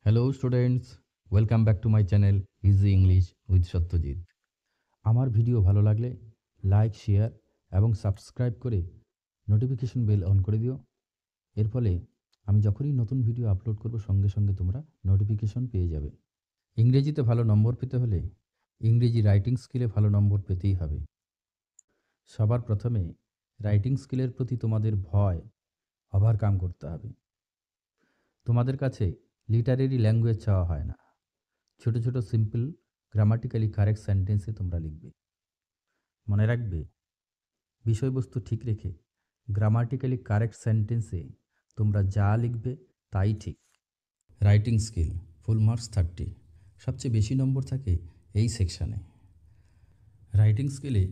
Hello students, welcome back to my channel easy English with Satyajit. আমার video ভালো লাগলে like, share এবং subscribe করে নোটিফিকেশন বেল অন করে দিও। এর ফলে আমি যখনই নতুন ভিডিও আপলোড করব সঙ্গে সঙ্গে তোমরা নোটিফিকেশন পেয়ে যাবে। ইংরেজিতে ভালো নম্বর পেতে হলে ইংরেজি রাইটিং স্কিলে ভালো নম্বর পেতেই হবে। সবার প্রথমে রাইটিং স্কিলের প্রতি তোমাদের ভয় ওভারকাম করতে হবে। তোমাদের কাছে লিটারেরি ল্যাঙ্গুয়েজ চাওয়া হয় না, ছোট ছোট সিম্পল গ্রামাটিক্যালি কারেক্ট সেন্টেন্সে তোমরা লিখবে। মনে রাখবে, বিষয়বস্তু ঠিক রেখে গ্রামাটিক্যালি কারেক্ট সেন্টেন্সে তোমরা যা লিখবে তাই ঠিক। রাইটিং স্কিল ফুল মার্কস 30, সবচেয়ে বেশি নম্বর থাকে এই সেকশানে। রাইটিং স্কিলে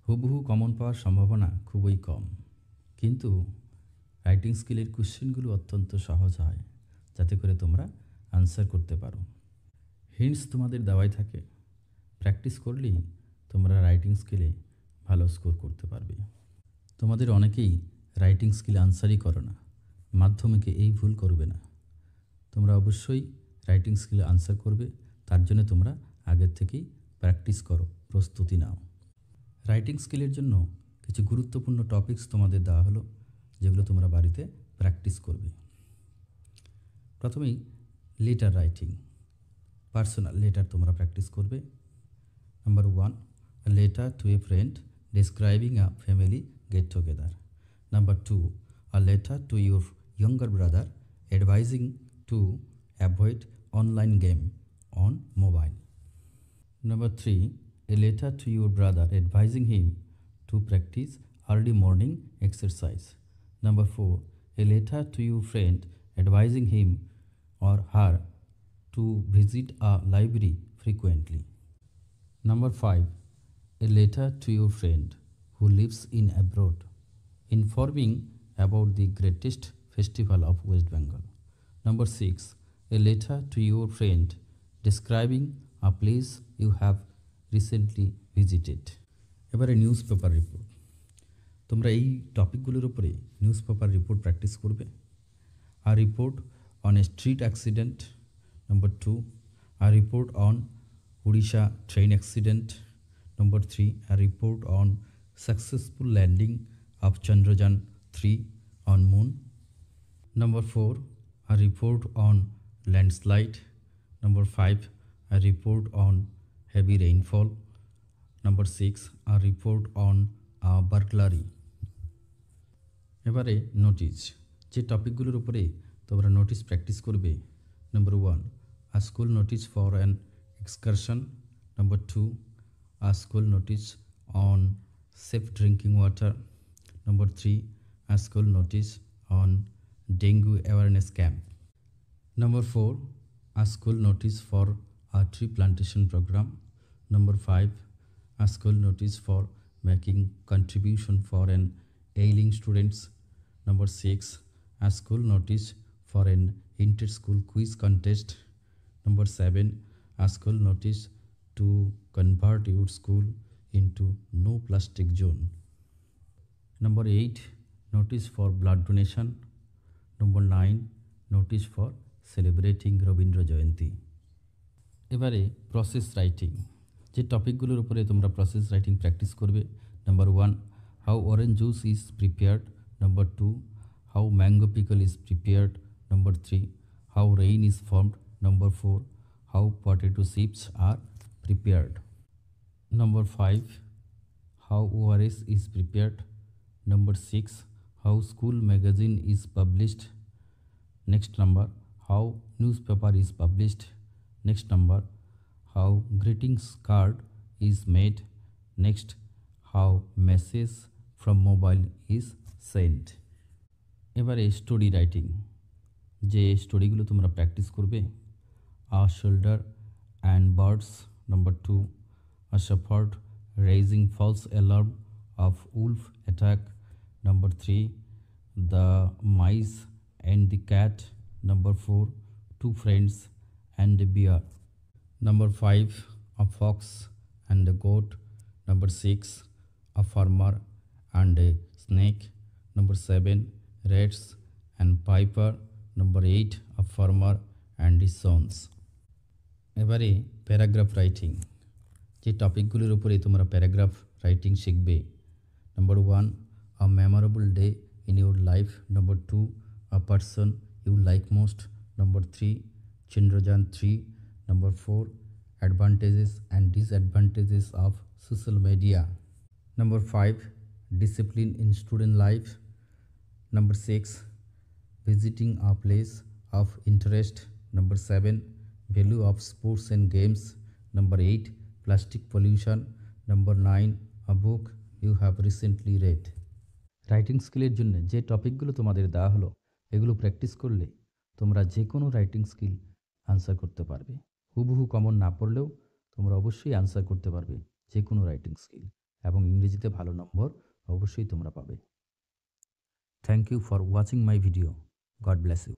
হুবহু কমন পাওয়ার সম্ভাবনা খুবই কম, কিন্তু রাইটিং স্কিলের কোশ্চেনগুলো অত্যন্ত সহজ হয়, যাতে করে তোমরা আনসার করতে পারো। হিন্টস তোমাদের দেওয়াই থাকে, প্র্যাকটিস করলেই তোমরা রাইটিং স্কিলে ভালো স্কোর করতে পারবে। তোমাদের অনেকেই রাইটিং স্কিলে আনসারই করো না, মাধ্যমিকে এই ভুল করবে না। তোমরা অবশ্যই রাইটিং স্কিলে আনসার করবে, তার জন্য তোমরা আগের থেকেই প্র্যাকটিস করো, প্রস্তুতি নাও। রাইটিং স্কিলের জন্য কিছু গুরুত্বপূর্ণ টপিকস তোমাদের দেওয়া হলো, যেগুলো তোমরা বাড়িতে প্র্যাকটিস করবে। প্রথমেই লেটার রাইটিং, পার্সোনাল লেটার তোমরা প্র্যাকটিস করবে। Number 1, a letter to a friend describing a family get together. Number 2, a letter to your younger brother advising to avoid online game on mobile. Number 3, a letter to your brother advising him to practice early morning exercise. Number 4, a letter to your friend advising him or her to visit a library frequently. Number 5, a letter to your friend who lives in abroad, informing about the greatest festival of West Bengal. Number 6, a letter to your friend describing a place you have recently visited. এবারে news paper report. তোমরা এই টপিকগুলোর উপরে news paper report practice করবে। A report on a street accident. Number 2, a report on Odisha train accident. Number 3, a report on successful landing of Chandrayaan 3 on moon. Number 4, a report on landslide. Number 5, a report on heavy rainfall. Number 6, a report on a burglary. এবারে notice, যে টপিকগুলোর উপরে তোমরা notice practice করবে। Number 1, a school notice for an excursion. Number 2, a school notice on safe drinking water. Number 3, a school notice on dengue awareness camp. Number 4, a school notice for a tree plantation program. Number 5, a school notice for making contribution for an ailing students. Number 6, a school notice for an inter-school quiz contest. Number 7, a school notice to convert your school into no plastic zone. Number 8, notice for blood donation. Number 9, notice for celebrating Rabindra Jayanti. এবারে process writing, যে টপিকগুলোর উপরে তোমরা process writing practice করবে। Number 1, how orange juice is prepared. Number 2, how mango pickle is prepared. Number 3, how rain is formed. Number 4, how potato chips are prepared. Number 5, how ORS is prepared. Number 6, how school magazine is published. Next number, how newspaper is published. Next number, how greetings card is made. Next, how message from mobile is sent. এবারে story writing, যে স্টোরিগুলো তোমরা practice করবে। A shoulder and birds. Number 2, a shepherd raising false alarm of wolf attack. Number 3, the mice and the cat. Number 4, two friends and a bear. Number 5, a fox and a goat. Number 6, a farmer and a snake. Number 7, rats and piper. Number 8, a farmer and its sounds. এবারে paragraph writing, যে টপিকগুলির উপরে তোমরা paragraph writing শিখবে। Number 1, a memorable day in your life. Number 2, a person you like most. Number 3, Chandrayaan 3। Number 4, advantages and disadvantages of social media. Number 5, discipline in student life. Number 6, visiting a place of interest. Number 7, value of sports and games. Number 8, plastic pollution. Number 9, a book you have recently read. Writing স্কিলের জন্য যে টপিকগুলো তোমাদের দেওয়া হলো এগুলো practice করলে তোমরা যে কোনো রাইটিং স্কিল আনসার করতে পারবে। হুবহু কমন না পড়লেও তোমরা অবশ্যই আনসার করতে পারবে যে কোনো রাইটিং স্কিল, এবং ইংরেজিতে ভালো নম্বর অবশ্যই তোমরা পাবে। Thank you for watching my video. God bless you.